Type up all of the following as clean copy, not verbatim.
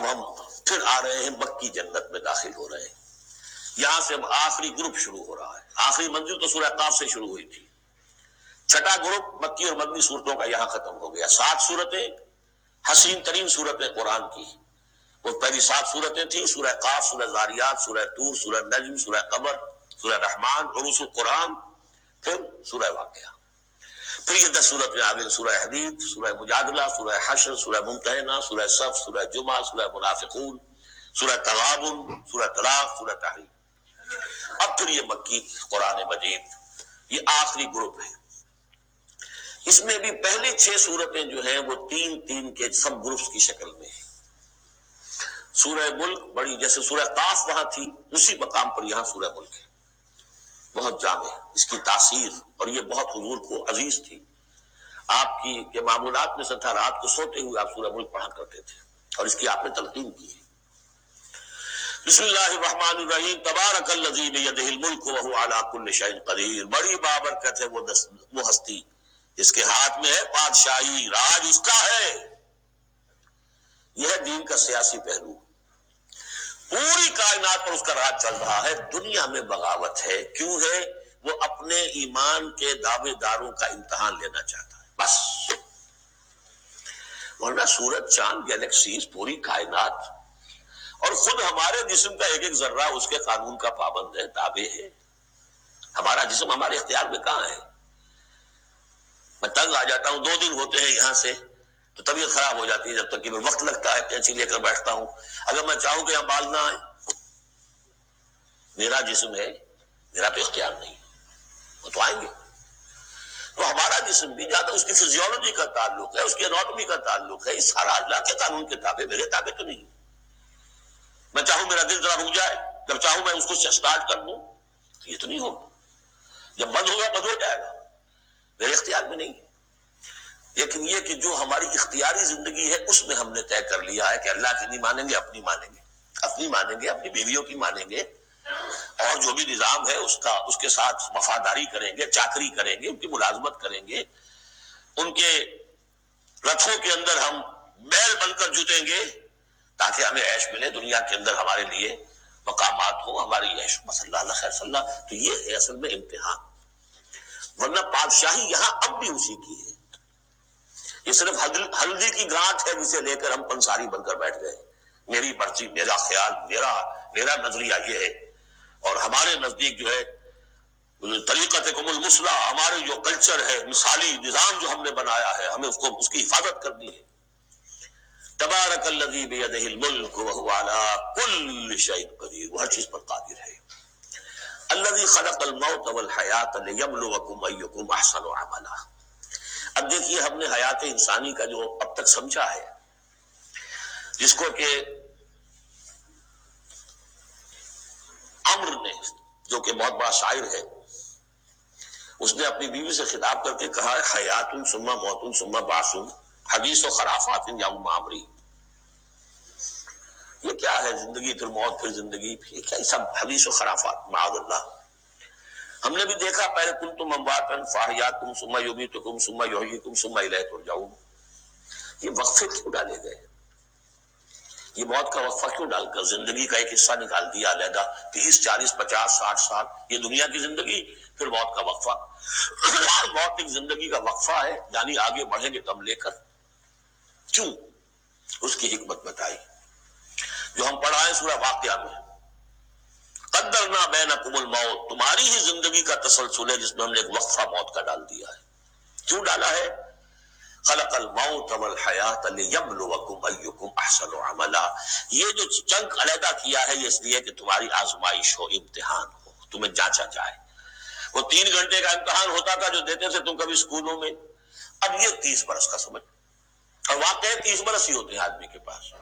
اب ہم پھر آ رہے ہیں مکی جنت میں داخل ہو رہے ہیں. یہاں سے اب آخری گروپ شروع ہو رہا ہے. آخری منزل تو سورہ قاف سے شروع ہوئی تھی. چھٹا گروپ مکی اور مدنی صورتوں کا یہاں ختم ہو گیا. 7 صورتیں، حسین ترین صورتیں قرآن کی. وہ پہلی 7 صورتیں تھیں، سورہ قاف، سورہ ذاریات، سورہ طور، سورہ نجم، سورہ قمر، سورہ رحمان، عروس القرآن، پھر سورہ واقعہ. پھر یہ 10 صورتیں آگے سورہ حدید، سورہ مجادلہ، سورہ حشر، سورہ ممتحنہ، سورہ صف، سورہ جمعہ، سورہ منافقون، سورہ تغابن، سورہ طلاق، سورہ تحریم. اب پھر یہ مکی قرآن مجید، یہ آخری گروپ ہے. اس میں بھی پہلی 6 صورتیں جو ہیں وہ 3 کے سب گروپس کی شکل میں ہیں. سورہ ملک بڑی، جیسے سورہ قاف وہاں تھی اسی مقام پر یہاں سورہ ملک ہے. بہت جامع اس کی تاثیر، اور یہ بہت حضور کو عزیز تھی. آپ کی کے معمولات میں سے تھا رات کو سوتے ہوئے آپ سورہ ملک پڑھا کرتے تھے، اور اس کی آپ نے تلقین کی ہے. بسم اللہ الرحمن الرحیم. تبارک الذی بیدہ الملک وہو علی کل شیء قدیر. بڑی بابرکت ہے وہ ہستی جس کے ہاتھ میں ہے بادشاہی، راج اس کا ہے. یہ ہے دین کا سیاسی پہلو. پوری کائنات پر اس کا راج چل رہا ہے. دنیا میں بغاوت ہے. کیوں ہے؟ وہ اپنے ایمان کے دعوے داروں کا امتحان لینا چاہتا ہے بس. ورنہ سورج، چاند، گیلیکسیز، پوری کائنات اور خود ہمارے جسم کا ایک ایک ذرہ اس کے قانون کا پابند ہے، تابع ہے. ہمارا جسم ہمارے اختیار میں کہاں ہے؟ میں تنگ آ جاتا ہوں، 2 دن ہوتے ہیں یہاں سے تو طبیعت خراب ہو جاتی ہے، جب تک کہ میں وقت لگتا ہے کینچی لے کر بیٹھتا ہوں. اگر میں چاہوں کہ یہاں بال نہ آئے، میرا جسم ہے، میرا تو اختیار نہیں، وہ تو آئیں گے. تو ہمارا جسم بھی جہاں تک اس کی فزیولوجی کا تعلق ہے، اس کی اناٹومی کا تعلق ہے، اس سارا اللہ کے قانون کے تابع، میرے تابع تو نہیں. میں چاہوں میرا دل ذرا رک جائے، جب چاہوں میں اس کو سٹارٹ کر دوں، تو یہ تو نہیں ہوگا. جب بند ہوگا بند ہو جائے گا، میرے اختیار میں نہیں ہے. لیکن یہ کہ جو ہماری اختیاری زندگی ہے اس میں ہم نے طے کر لیا ہے کہ اللہ کی نہیں مانیں گے، اپنی مانیں گے، اپنی مانیں گے، اپنی بیویوں کی مانیں گے، اور جو بھی نظام ہے اس کے ساتھ وفاداری کریں گے، چاکری کریں گے، ان کی ملازمت کریں گے، ان کے رتھوں کے اندر ہم بیل بن کر جتیں گے تاکہ ہمیں عیش ملے، دنیا کے اندر ہمارے لیے مقامات ہو، ہماری عیش صلی اللہ خیر صلی اللہ. تو یہ ہے اصل میں امتحان. ورنہ بادشاہی یہاں اب بھی اسی کی ہے. یہ صرف ہلدی کی گانٹھ ہے جسے لے کر ہم پنساری بن کر بیٹھ گئے. میری مرضی، میرا خیال، میرا نظریہ یہ ہے. اور ہمارے نزدیک جو ہے طریقتکم المثلی، ہمارے جو کلچر ہے، مثالی نظام جو ہم نے بنایا ہے، ہمیں اس کی حفاظت کرنی ہے. تبارک الذی بیدہ الملک وہو علی کل شیء قدیر. وہ ہر چیز پر قادر ہے. الذی خلق الموت والحیاۃ لیبلوکم ایکم احسن عملا. اب دیکھیے ہم نے حیات انسانی کا جو اب تک سمجھا ہے، جس کو کہ عمر نے، جو کہ بہت بڑا شاعر ہے، اس نے اپنی بیوی سے خطاب کر کے کہا حیات ثم موت ثم بعث حدیث و خرافات یا معمری. یہ کیا ہے؟ زندگی پھر موت پھر زندگی، یہ کیا سب حدیث و خرافات معاذ اللہ. ہم نے بھی دیکھا پہلے کنتم امواتا فاحیاکم ثم یمیتکم ثم یحییکم ثم الیہ ترجعون. یہ وقفے کیوں ڈالے گئے؟ یہ موت کا وقفہ کیوں ڈال کر زندگی کا ایک حصہ نکال دیا علیحدہ؟ 30 40 50 60 سال یہ دنیا کی زندگی، پھر موت کا وقفہ. موت ایک زندگی کا وقفہ ہے، یعنی آگے بڑھیں گے تم لے کر. کیوں؟ اس کی حکمت بتائی جو ہم پڑھائیں سورہ واقعہ میں. قدرنا بینکم الموت، تمہاری ہی زندگی کا تسلسل ہے جس میں ہم نے ایک وقفہ موت کا ڈال دیا ہے. کیوں ڈالا ہے؟ خلق الموت والحیات لیبلوکم ایکم احسن عملا. یہ جو چنک علیحدہ کیا ہے یہ اس لیے کہ تمہاری آزمائش ہو، امتحان ہو، تمہیں جانچا جائے. وہ 3 گھنٹے کا امتحان ہوتا تھا جو دیتے تھے تم کبھی اسکولوں میں، اب یہ 30 برس کا سمجھ. اور واقعی 30 برس ہی ہوتے ہیں آدمی کے پاس.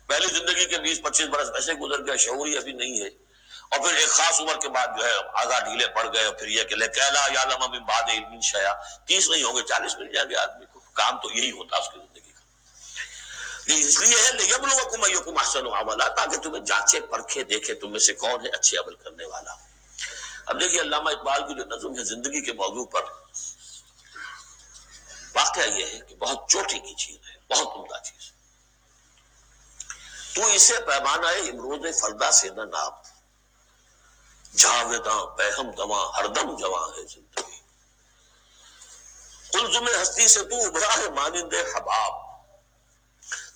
پہلی زندگی کے 20 25 برس ویسے گزر گئے، شعور ہی ابھی نہیں ہے. اور پھر ایک خاص عمر کے بعد جو ہے آزاد ڈھیلے پڑ گئے، اور پھر یہ کہ لا یعلم من بعد علم شیئا. 30 نہیں ہوں گے 40 مل جائیں گے آدمی کو. کام تو یہی ہوتا اس کی زندگی کا. اس لیے ہے لیبلوکم ایکم احسن عملا، تاکہ تمہیں جانچے پرکھے دیکھے تم میں سے کون ہے اچھے عمل کرنے والا. اب دیکھیے علامہ اقبال کی جو نظم ہے زندگی کے موضوع پر، واقعہ یہ ہے کہ بہت چوٹی کی چیز ہے، بہت عمدہ چیز. تو اسے پیمانہ امروز فردہ سے نہ ناپ، جاویداں پہم دواں ہر دم جواں ہے زندگی، قلزم ہستی سے تو ابھرا ہے مانند حباب،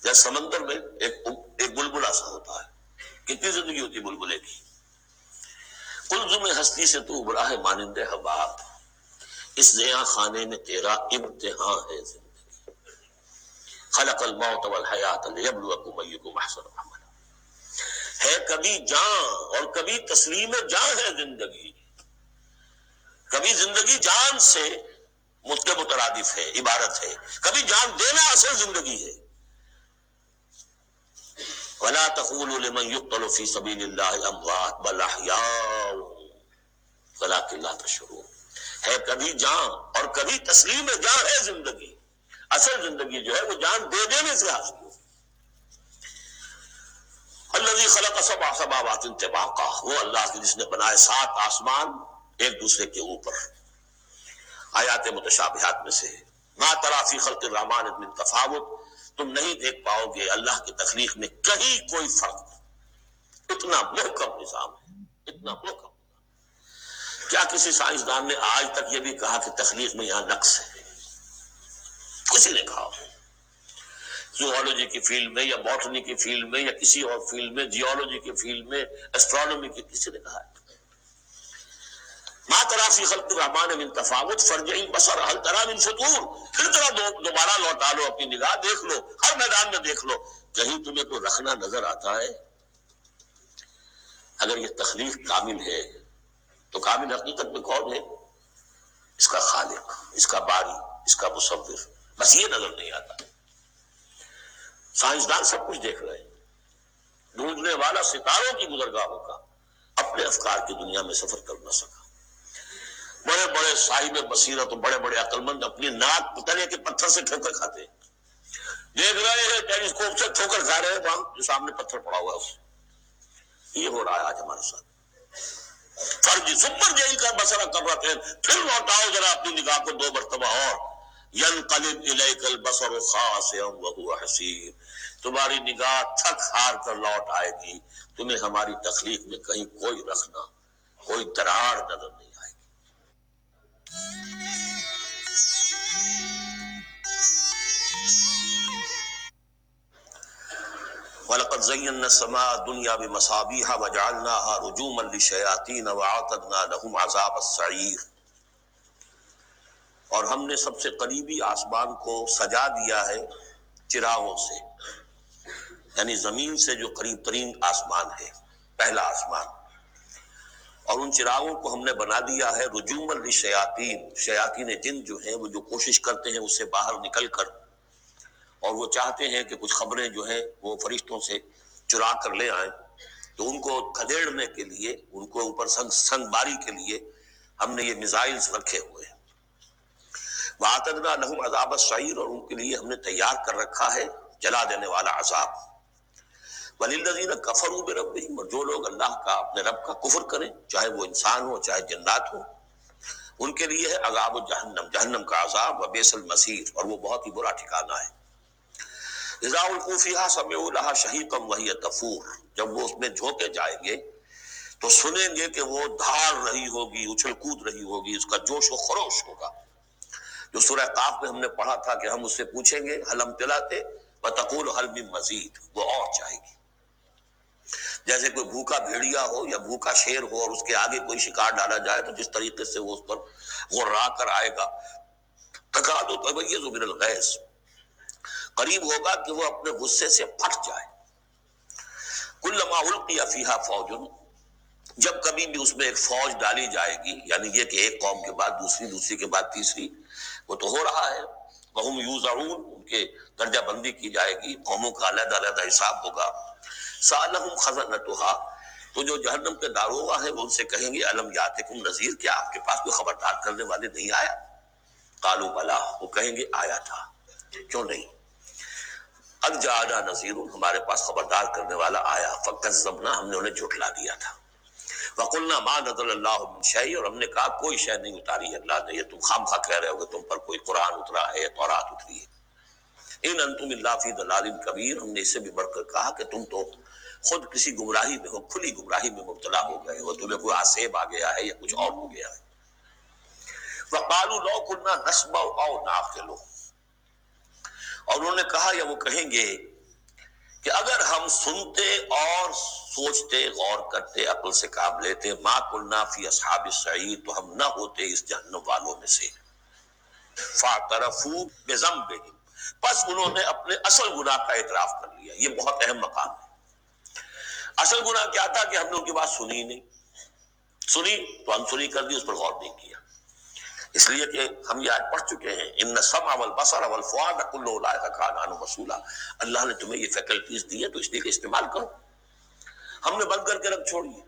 جیسے سمندر میں ایک بلبلا سا ہوتا ہے، کتنی زندگی ہوتی ہے بلبلے کی، قلزم ہستی سے تو ابھرا ہے مانند حباب، اس زیاں خانے میں تیرا امتحان ہے زندگی، خلق الموت والحیات لیبلوکم ایکم احسن عملا، ہے کبھی جاں اور کبھی تسلیم جاں ہے زندگی، کبھی زندگی جان سے مترادف ہے، عبارت ہے، کبھی جان دینا اصل زندگی ہے، وَلَا تَقُولُوا لِمَنْ يُقْتَلُ فِي سَبِيلِ اللَّهِ أَمْوَاتٌ بَلْ أَحْيَاءٌ وَلَٰكِنْ لَا تَشْعُرُونَ، ہے کبھی جان اور کبھی تسلیم جاں ہے زندگی، اصل زندگی جو ہے وہ جان دے دینے سے حاصل ہو۔ الذی خلق سبع سماوات طباقا، وہ اللہ کی جس نے بنائے 7 آسمان ایک دوسرے کے اوپر، آیات متشابہات میں سے، ما تری فی خلق الرحمن من تفاوت، تم نہیں دیکھ پاؤ گے اللہ کی تخلیق میں کہیں کوئی فرق، اتنا محکم نظام ہے، اتنا محکم۔ کیا کسی سائنسدان نے آج تک یہ بھی کہا کہ تخلیق میں یہاں نقص ہے؟ کسی نے کہا؟ زوالوجی کی فیلڈ میں یا باٹنی کی فیلڈ میں یا کسی اور فیلڈ میں، جیولوجی کی فیلڈ میں، اسٹرانومی کی، کسی نے کہا ہے؟ ما تری فی خلق الرحمن من تفاوت فارجع البصر هل تری من فطور، پھر ذرا دوبارہ لوٹا لو اپنی نگاہ، دیکھ لو، ہر میدان میں دیکھ لو، کہیں تمہیں کوئی رکھنا نظر آتا ہے؟ اگر یہ تخلیق کامل ہے تو کامل حقیقت میں کون ہے؟ اس کا خالق، اس کا باری، اس کا مصور، بس یہ نظر نہیں آتا۔ سائنسدان سب کچھ دیکھ رہے ہیں، ڈھونڈنے والا ستاروں کی گزرگاہوں کا اپنے افکار کی دنیا میں سفر کر نہ سکا۔ بڑے بڑے صاحب بصیرت اور بڑے بڑے عقل مند اپنی ناک پتلے کے پتھر سے ٹھوکر کھاتے ہیں، دیکھ رہے ہیں ٹیلیسکوپ سے ٹھوکر کھا رہے ہیں، وہاں جو سامنے پتھر پڑا ہوا ہے اس سے۔ یہ ہو رہا ہے آج ہمارے ساتھ۔ فرض سپر جیل کا مسئلہ کر رہے تھے، پھر لوٹاؤ ذرا اپنی نگاہ کو 2 مرتبہ اور، ينقلب الیک البصر خاسئا وهو حسیر، تمہاری نگاہ تھک ہار کر لوٹ آئے گی، تمہیں ہماری تخلیق میں کہیں کوئی رکھنا، کوئی دراڑ نظر نہیں آئے گی۔ وَلَقَدْ زَيَّنَّا السَّمَاءَ الدُّنْيَا بِمَصَابِيحَ وَجَعَلْنَاهَا رُجُومًا لِلشَّيَاطِينَ وَأَعْتَدْنَا لَهُمْ عَذَابَ السَّعِيرِ، اور ہم نے سب سے قریبی آسمان کو سجا دیا ہے چراغوں سے، یعنی زمین سے جو قریب ترین آسمان ہے، پہلا آسمان، اور ان چراغوں کو ہم نے بنا دیا ہے رجوما للشیاطین، شیاطین جن جو ہیں وہ جو کوشش کرتے ہیں اس سے باہر نکل کر، اور وہ چاہتے ہیں کہ کچھ خبریں جو ہیں وہ فرشتوں سے چرا کر لے آئیں، تو ان کو کھدیڑنے کے لیے، ان کو اوپر سنگ باری کے لیے ہم نے یہ میزائلز رکھے ہوئے ہیں۔ وَأَعْتَدْنَا لَهُمْ عَذَابَ السَّعِيرِ، اور ان کے لیے ہم نے تیار کر رکھا ہے جلا دینے والا عذاب۔ وَلِلَّذِينَ كَفَرُوا بِرَبِّهِمْ، اور جو لوگ اللہ کا، اپنے رب کا کفر کریں، چاہے وہ انسان ہو چاہے جنات ہو، ان کے لیے ہے عذاب جہنم، جہنم کا عذاب، وبئس المصیر، اور وہ بہت ہی برا ٹھکانہ ہے۔ اذا القوا فیہا سمعوا لها شہیقا وہی تفور، جب وہ اس میں جھونکے جائیں گے تو سنیں گے کہ وہ دھاڑ رہی ہوگی، اچھل کود رہی ہوگی، اس کا جوش و خروش ہوگا، جو سورہ قاف میں ہم نے پڑھا تھا کہ ہم اس سے پوچھیں گے حل امتلاتے وتقول حل من مزید، وہ اور چاہے گی۔ جیسے کوئی بھوکا بھیڑیا ہو یا بھوکا شیر ہو اور اس کے آگے کوئی شکار ڈالا جائے تو جس طریقے سے وہ اس پر غرا کر آئے گا، تکاد تمیز من الغیظ، قریب ہوگا کہ وہ اپنے غصے سے پھٹ جائے۔ کلما القی فیہا فوج، جب کبھی بھی اس میں ایک فوج ڈالی جائے گی، یعنی یہ کہ ایک قوم کے بعد دوسری، دوسری کے بعد تیسری، وہ تو ہو رہا ہے، وہم یوزعون، ان کے درجہ بندی کی جائے گی، قوموں کا علیحدہ علیحدہ حساب ہوگا۔ سألہم خزنتها، تو جو جہنم کے داروغہ ہیں وہ ان سے کہیں گے الم یاتکم نذیر، کیا آپ کے پاس کوئی خبردار کرنے والے نہیں آیا؟ قالوا بلا، وہ کہیں گے آیا تھا، کیوں نہیں؟ قد جاءنا نذیر، ہمارے پاس خبردار کرنے والا آیا، فکذبنا، ہم نے انہیں جھٹلا دیا تھا۔ وقلنا ما نزل اللہ من شیء، اور ہم نے کہا کوئی شے نہیں اتاری اللہ نے، یہ تم خام خواہ کہہ رہے ہو کہ تم پر کوئی قرآن اترا ہے یا تورات اتری ہے۔ ان انتم الا فی ضلال کبیر، ہم نے اس سے بھی بڑھ کر کہا کہ تم تو خود کسی گمراہی میں ہو، کھلی گمراہی میں مبتلا ہو گئے ہو، تمہیں کوئی آسیب آ گیا ہے یا کچھ اور ہو گیا ہے۔ وقالوا لو كنا نسمع او نعقل، اور انہوں نے کہا یا وہ کہیں گے کہ اگر ہم سنتے اور سوچتے، غور کرتے، عقل سے کام لیتے، ما كنا فی اصحاب السعیر، تو ہم نہ ہوتے اس جہنم والوں میں سے۔ فاعترفوا بذنبهم، پس انہوں نے اپنے اصل گناہ کا اعتراف کر لیا۔ یہ بہت اہم مقام ہے۔ اصل گناہ کیا تھا کہ ہم نے ان کی بات سنی ہی نہیں، سنی تو انسنی کر دی، اس پر غور نہیں کیا۔ اس لیے کہ ہم یہ آیت پڑھ چکے ہیں، ان السمع والبصر والفؤاد کل اولئک کان عنہ مسئولا، اللہ نے تمہیں یہ فیکلٹیز دی ہے تو اس لیے کہ استعمال کرو۔ ہم نے بند کر کے رکھ چھوڑی ہے۔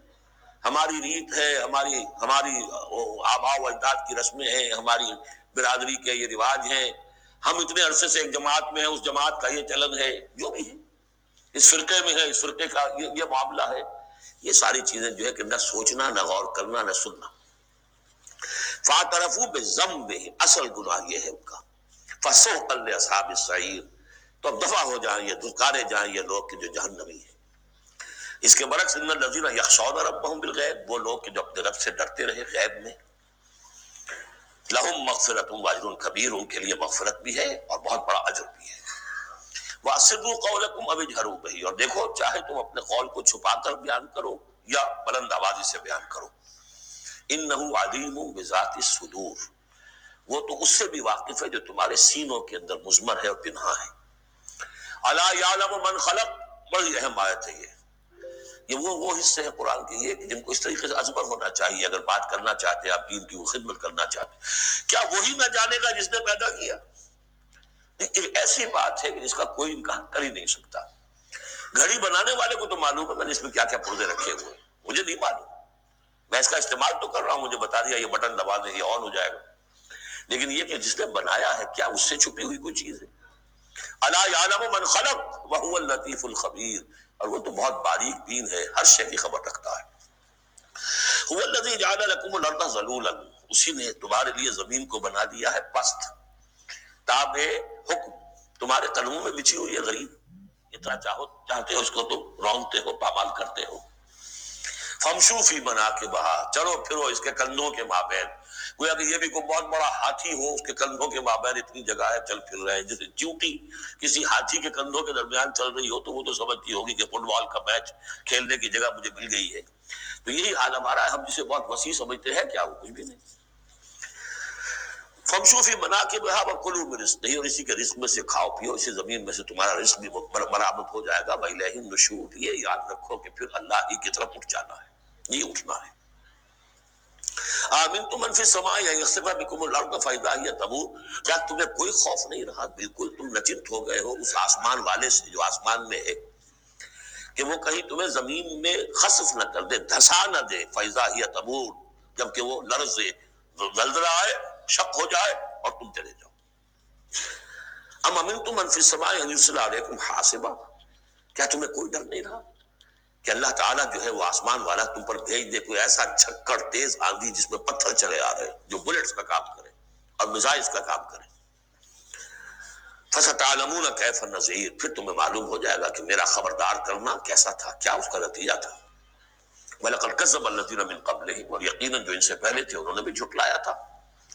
ہماری ریت ہے، ہماری آباء و اجداد کی رسمیں ہیں، ہماری برادری کے یہ رواج ہیں، ہم اتنے عرصے سے ایک جماعت میں ہیں، اس جماعت کا یہ چلن ہے، جو بھی ہے، اس فرقے میں ہے، اس فرقے کا یہ معاملہ ہے۔ یہ ساری چیزیں جو ہے کہ نہ سوچنا، نہ غور کرنا، نہ سننا۔ فاعترفوا بذنبهم، اصل گناہ یہ ہے ان کا۔ فسحقا لاصحاب السعیر، تو اب دفع ہو جائیں یہ، دھکارے جائیں یہ لوگ کہ جو جہنمی ہیں۔ اس کے برعکس ان الذین یخشون ربهم بالغیب، وہ لوگ کہ جو اپنے رب سے ڈرتے رہے غیب میں، لہم مغفرۃ واجر کبیر، ان کے لیے مغفرت بھی ہے اور بہت بڑا اجر بھی ہے۔ واسروا قولکم او اجہروا بہ، اور دیکھو چاہے تم اپنے قول کو چھپا کر بیان کرو یا بلند آوازی سے بیان کرو۔ انہ علیم بذات الصدور، وہ تو اس سے بھی واقف ہے جو تمہارے سینوں کے اندر مضمر ہے اور پنہاں ہے۔ الا یعلم من خلق، بڑی اہم آیت ہے یہ وہ حصے ہیں قرآن کے یہ کہ جن کو اس طریقے سے ازبر ہونا چاہیے اگر بات کرنا چاہتے ہیں، آپ دین کی وہ خدمت کرنا چاہتے ہیں۔ کیا وہی نہ جانے گا جس نے پیدا کیا؟ ایک ایسی بات ہے کہ جس کا کوئی انکار کر ہی نہیں سکتا۔ گھڑی بنانے والے کو تو معلوم ہے میں نے اس میں کیا کیا پردے رکھے ہوئے، مجھے نہیں معلوم، میں اس کا استعمال تو کر رہا ہوں، مجھے بتا دیا یہ بٹن دبا دیں یہ آن ہو جائے گا، لیکن یہ کہ جس نے بنایا ہے کیا اس سے چھپی ہوئی کوئی چیز ہے؟ الا یعلم من خلق وهو اللطیف الخبیر، اور وہ تو بہت باریک بین ہے، ہر شے کی خبر رکھتا ہے۔ هو الذی جعل لكم الارض ذلولا، اسی نے تمہارے لیے زمین کو بنا دیا ہے پست، تابع حکم، تمہارے قدموں میں بچھی ہوئی ہے غریب، اتنا چاہتے ہو اس کو تو رونگتے ہو، پامال کرتے ہو۔ فمشو فی مناکبہا، چلو پھرو اس کے کندھوں کے مابین، گویا کہ یہ بھی کوئی بہت بڑا ہاتھی ہو، اس کے کندھوں کے مابین اتنی جگہ ہے، چل پھر رہے ہیں۔ جیسے چیونٹی کسی ہاتھی کے کندھوں کے درمیان چل رہی ہو تو وہ تو سمجھتی ہوگی کہ فٹ بال کا میچ کھیلنے کی جگہ مجھے مل گئی ہے۔ تو یہی حال ہمارا ہے، ہم جسے بہت وسیع سمجھتے ہیں کیا وہ کچھ بھی نہیں۔ فمشو فی مناکبہا وکلوا من رزقہ، اور اسی کے رزق میں سے کھاؤ پیو، اسی زمین میں سے تمہارا رزق بھی برآمد ہو جائے گا۔ وإلیہ النشور، یہ یاد رکھو کہ پھر اللہ ہی کی طرف اٹھ جانا ہے، یہ اٹھنا ہے۔ آمنتم من فی السماء ان یخسف بکم الارض فاذا ہی تمور، کیا تمہیں کوئی خوف نہیں رہا؟ بالکل تم نچنت ہو گئے ہو اس آسمان والے سے جو آسمان میں ہے کہ وہ کہیں تمہیں زمین میں خسف نہ کر دے، دھسا نہ دے، فاذا ہی تمور، جبکہ وہ لرزے، زلزلہ آئے، شک ہو جائے اور تم چلے جاؤ۔ ام امنتم من فی السماء ان یرسل علیکم حاصبا، کیا تمہیں کوئی ڈر نہیں رہا کہ اللہ تعالیٰ جو ہے وہ آسمان والا تم پر بھیج دے کوئی ایسا چھکڑ تیز آندھی جس میں پتھر چلے آ رہے جو بلٹس کا کام کرے اور میزائلز کا کام کرے۔ فَسَتَعْلَمُونَ كَيْفَ النَّذِيرُ، پھر تمہیں معلوم ہو جائے گا کہ میرا خبردار کرنا کیسا تھا، کیا اس کا نتیجہ تھا۔ وَلَقَدْ كَذَّبَ الَّذِينَ مِن قَبْلِهِمْ، اور یقیناً جو ان سے پہلے تھے انہوں نے بھی جھٹلایا تھا۔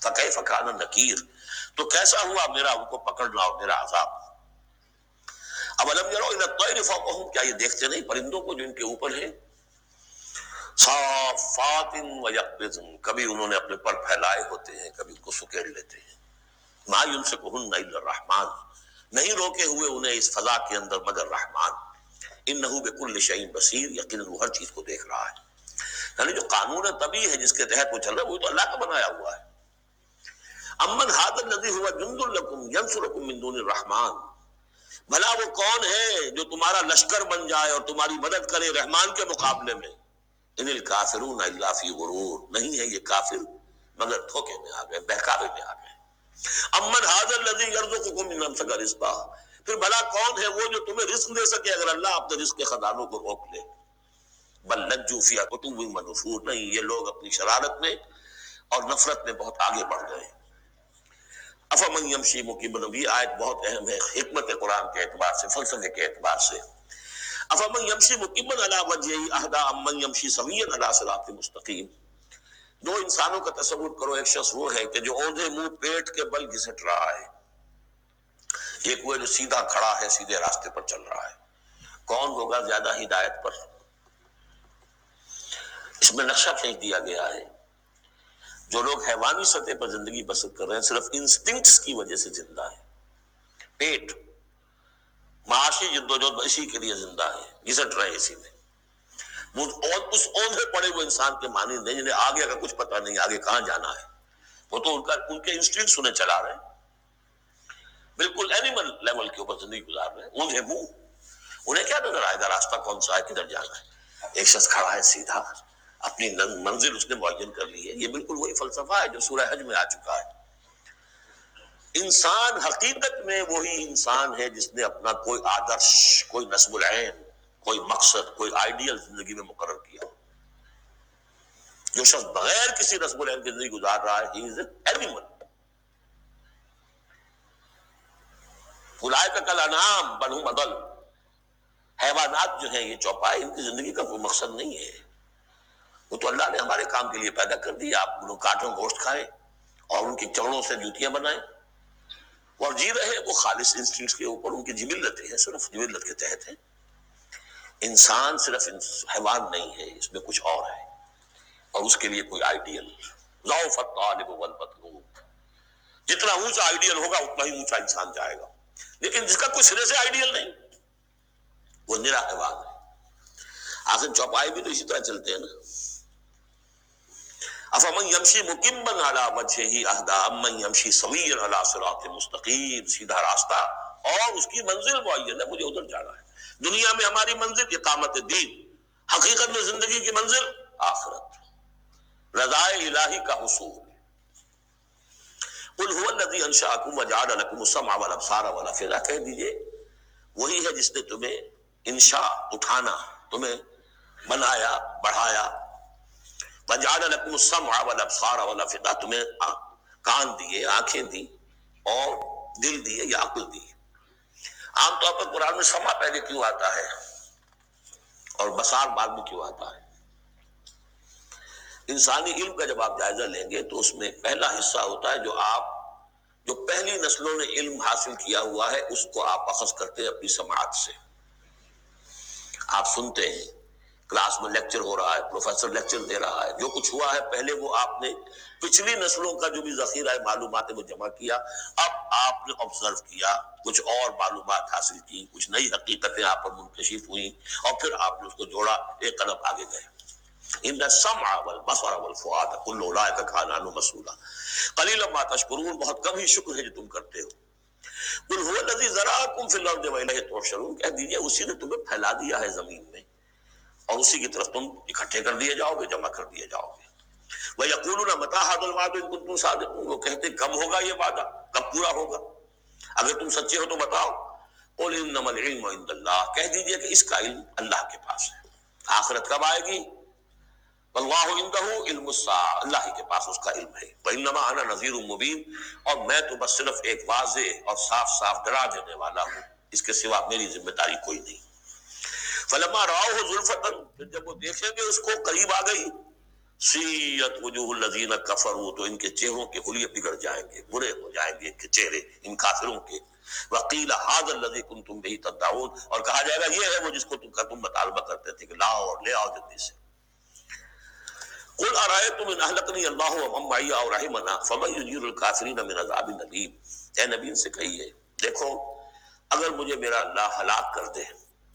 فَكَيْفَ كَانَ نَكِيرٌ، تو کیسا ہوا میرا ان کو پکڑنا اور میرا عذاب۔ اَوَلَمْ يَرَوْا إِلَى الطَّيْرِ فَوْقَهُمْ، کیا یہ دیکھتے نہیں پرندوں کو جو ان کے اوپر ہیں، صافات ویقبضن، کبھی انہوں نے اپنے پر پھیلائے ہوتے ہیں، کبھی ان کو سکیڑ لیتے ہیں۔ ما یمسکہن الا الرحمن، نہیں روکے ہوئے انہیں اس فضا کے اندر مگر رحمان۔ انہ بکل شیء بصیر، یقیناً وہ ہر چیز کو دیکھ رہا ہے۔ یعنی جو قانون طبیعی ہے جس کے تحت وہ چل رہا ہے وہ تو اللہ کا بنایا ہوا ہے۔ امن ھذا الذی هو جند لکم ینصرکم من دون الرحمن، بھلا وہ کون ہے جو تمہارا لشکر بن جائے اور تمہاری مدد کرے رحمان کے مقابلے میں۔ ان الکافرون الا فی غرور، نہیں ہے یہ کافر مگر دھوکے میں آ گئے، بہکاوے میں آ گئے۔ امن ھذا الذی یرزقکم من امسک رزقا، پھر بھلا کون ہے وہ جو تمہیں رزق دے سکے اگر اللہ اپنے رزق کے خزانوں کو روک لے۔ بل لجوا فی عتو ونفور، نہیں یہ لوگ اپنی شرارت میں اور نفرت میں بہت آگے بڑھ گئے۔ افمن یمشی مکبا، یہ آیت بہت اہم ہے حکمت قرآن کے اعتبار سے، فلسفے کے اعتبار سے۔ افمن یمشی مکبا علی وجہہ اہدی امن یمشی سویا علی صراط مستقیم۔ دو انسانوں کا تصور کرو، ایک شخص وہ ہے کہ جو اوندھے منہ پیٹ کے بل گھسٹ رہا ہے، ایک وہ جو سیدھا کھڑا ہے، سیدھے راستے پر چل رہا ہے۔ کون ہوگا زیادہ ہدایت پر؟ اس میں نقشہ کھینچ دیا گیا ہے۔ جو لوگ حیوانی سطح پر زندگی بسر کر رہے ہیں، صرف انسٹنکٹس کی وجہ سے زندہ ہے، پیٹ، معاشی جدوجہد اسی کے لیے زندہ ہے، گھسٹ رہے اسی میں۔ اور اس اوندھے پڑے ہوئے انسان کے معنی نہیں جنہیں آگے کا کچھ پتہ نہیں، آگے کہاں جانا ہے، وہ تو ان کے انسٹنکٹس انہیں چلا رہے ہیں، بالکل اینیمل لیول کے اوپر زندگی گزار رہے ہیں، اوندھے منہ۔ انہیں کیا نظر آئے گا راستہ کون سا ہے، کدھر جانا ہے؟ ایک شخص کھڑا ہے سیدھا، اپنی منزل اس نے معین کر لی ہے۔ یہ بالکل وہی فلسفہ ہے جو سورہ حج میں آ چکا ہے۔ انسان حقیقت میں وہی انسان ہے جس نے اپنا کوئی آدرش، کوئی نصب العین، کوئی مقصد، کوئی آئیڈیل زندگی میں مقرر کیا۔ جو شخص بغیر کسی نصب العین کی زندگی گزار رہا ہے، ہی از این اینیمل۔ اولئک کالانعام بل ھم اضل۔ حیوانات جو ہیں یہ چوپائے، ان کی زندگی کا کوئی مقصد نہیں ہے۔ وہ تو اللہ نے ہمارے کام کے لیے پیدا کر دی، آپ انہوں کاٹوں گوشت کھائیں اور ان کی چمڑوں سے جوتیاں بنائیں اور جی رہے، وہ خالص انسٹنکٹس کے اوپر، ان کی جبلتیں ہیں، صرف جبلت کے تحت ہیں۔ انسان صرف حیوان نہیں ہے، اس میں کچھ اور ہے، اور اس کے لیے کوئی آئیڈیل۔ ضعف الطالب والمطلوب، جتنا اونچا آئیڈیل ہوگا اتنا ہی اونچا انسان جائے گا، لیکن جس کا کوئی سرے سے آئیڈیل نہیں وہ نرا حیوان ہے۔ آخر چوپائے بھی تو اسی طرح چلتے ہیں نا۔ افمن یمشی مکبا علی وجہہ اہدی امن یمشی سویا علی صراط مستقیم، سیدھا راستہ اور اس کی منزل معین ہے، مجھے ادھر جانا ہے۔ دنیا میں ہماری منزل اقامت دین، حقیقت میں زندگی کی منزل آخرت، رضا الہی کا حصول۔ قل هو الذی انشأکم وجعل لکم السمع والابصار والافئدہ، کہہ دیجئے وہی ہے جس نے تمہیں انشاء، اٹھانا، تمہیں بنایا، بڑھایا، وجعل لکم السمع والابصار والافئدہ، تمہیں کان دیے، آنکھیں دی اور دل دیے یا عقل دی۔ عام طور پر قرآن میں سمع پہلے کیوں آتا ہے اور بصار بعد میں کیوں آتا ہے؟ انسانی علم کا جب آپ جائزہ لیں گے تو اس میں پہلا حصہ ہوتا ہے جو پہلی نسلوں نے علم حاصل کیا ہوا ہے، اس کو آپ اخذ کرتے ہیں اپنی سماعت سے۔ آپ سنتے ہیں، کلاس میں لیکچر ہو رہا ہے، پروفیسر لیکچر دے رہا ہے، جو کچھ ہوا ہے پہلے وہ آپ نے پچھلی نسلوں کا جو بھی ذخیرہ معلومات ہے وہ جمع کیا، اب آپ نے آبزرو کیا، کچھ اور معلومات حاصل کی، کچھ نئی حقیقتیں آپ پر منکشف ہوئیں، اور پھر آپ نے اس کو جوڑا، ایک قدم آگے گئے۔ ان السمع والبصر والفؤاد کل اولئک کان عنہ مسئولا قلیلا ما تشکرون، بہت کم ہی شکر ہے جو تم کرتے ہو۔ قل هو الذی ذرأکم فی الارض والیہ تحشرون، کہہ دیجئے اسی نے تمہیں پھیلا دیا ہے زمین میں اور اسی کی طرف تم اکٹھے کر دیے جاؤ گے، جمع کر دیے جاؤ گے۔ وَيَقُولُونَ مَتَىٰ هَٰذَا الْوَعْدُ إِن كُنتُمْ صَادِقِينَ، وہ کہتے کب ہوگا یہ وعدہ، کب پورا ہوگا، اگر تم سچے ہو تو بتاؤ۔ قُلْ إِنَّمَا الْعِلْمُ عِندَ اللَّهِ، کہہ دیجئے کہ اس کا علم اللہ کے پاس ہے۔ آخرت کب آئے گی؟ وَاللَّهُ عِندَهُ عِلْمُ السَّاعَةِ، اللہ ہی کے پاس اس کا علم ہے۔ وَإِنَّمَا أَنَا نَذِيرٌ مُّبِينٌ، اور میں تو بس صرف ایک واضح اور صاف صاف ڈرا دینے والا ہوں، اس کے سوا میری ذمہ داری کوئی نہیں۔ فَلَمَّا رَأَوْهُ زُلْفَةً، پھر جب وہ دیکھیں گے اس کو قریب آ گئی، سیئت وجوہ الذین کفروا، تو ان کے چہروں کے حلیے بگڑ جائیں گے، برے ہو جائیں گے ان کے چہرے، ان کافروں کے۔ وقیل ھذا الذی کنتم بہ تدعون، اور کہا جائے گا یہ ہے وہ جس کو تم مطالبہ کرتے تھے کہ لاؤ اور لے آؤ جلدی سے۔ قل ارأیتم ان اہلکنی اللہ ومن معی او رحمنا فمن یجیر الکافرین من عذاب الیم، اے نبی ان سے کہیے دیکھو اگر مجھے میرا اللہ ہلاک کر دے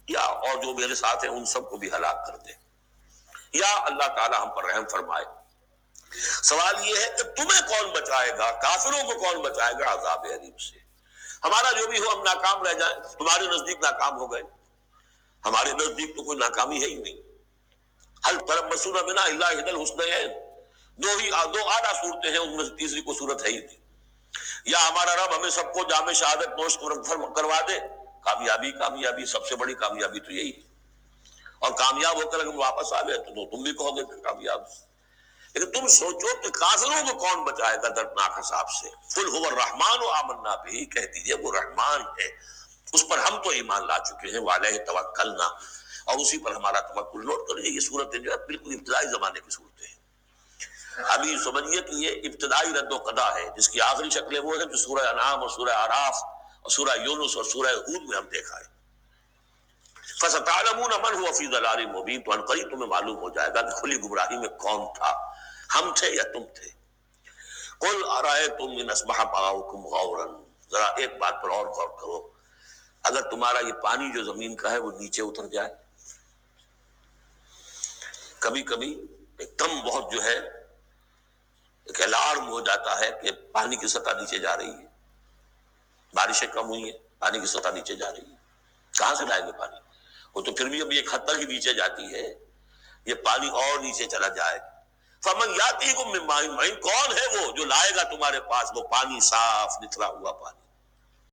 یا اور جو میرے ساتھ ہیں ان سب کو بھی ہلاک کر دے، یا اللہ تعالی ہم پر رحم فرمائے، سوال یہ ہے کہ تمہیں کون بچائے گا، کافروں کو کون بچائے گا عذاب علیم سے؟ ہمارا جو بھی ہو ہم ناکام رہ جائیں، تمہارے نزدیک ناکام ہو گئے، ہمارے نزدیک تو کوئی ناکامی ہے ہی نہیں۔ حل تربصون بنا الا احدى الحسنیین، دو اعلیٰ صورتیں ہیں، ان میں سے تیسری کوئی صورت ہے ہی نہیں۔ یا ہمارا رب ہمیں سب کو جام شہادت نوش کروا دے، کامیابی سب سے بڑی کامیابی تو یہی ہے، اور کامیاب ہو کر اگر واپس آ گئے تو تم بھی کہو گے کہ کامیاب۔ لیکن تم سوچو کہ کافروں کو کون بچائے گا دردناک عذاب سے. قل هو الرحمن آمنا به، کہہ دیجئے وہ رحمان ہے، اس پر ہم تو ایمان لا چکے ہیں، وعلیہ توکلنا، اور اسی پر ہمارا توکل. نوٹ کر لیجیے یہ صورتیں جو ہے بالکل ابتدائی زمانے کی صورتیں ہیں. ابھی سمجھیے کہ یہ ابتدائی رد و قضا ہے، جس کی آخری شکلیں وہ ہیں جو سورہ انعام اور سورہ اعراف اور سورہ یونس اور سورہ ہود میں ہم دیکھا ہے. فَسَتَعْلَمُونَ مَنْ هُوَ فِي ضَلَالٍ مُبِينٍ، تو عنقریب تمہیں معلوم ہو جائے گا کہ کھلی گمراہی میں کون تھا، ہم تھے یا تم تھے. قُلْ أَرَأَيْتُمْ إِنْ أَصْبَحَ مَاؤُكُمْ غَوْرًا، ذرا ایک بات پر اور غور کرو، اگر تمہارا یہ پانی جو زمین کا ہے وہ نیچے اتر جائے. کبھی کبھی ایک دم بہت جو ہے ایک الارم ہو جاتا ہے کہ پانی کی سطح نیچے جا رہی ہے، بارشیں کم ہوئی ہیں، پانی کی سطح نیچے جا رہی ہے. کہاں سے لائیں گے پانی؟ وہ تو پھر بھی ابھی ایک حد تک ہی نیچے جاتی ہے، یہ پانی اور نیچے چلا جائے. فمن یاتیکم من ماء معین، کون ہے وہ جو لائے گا تمہارے پاس وہ پانی صاف نکھرا ہوا پانی؟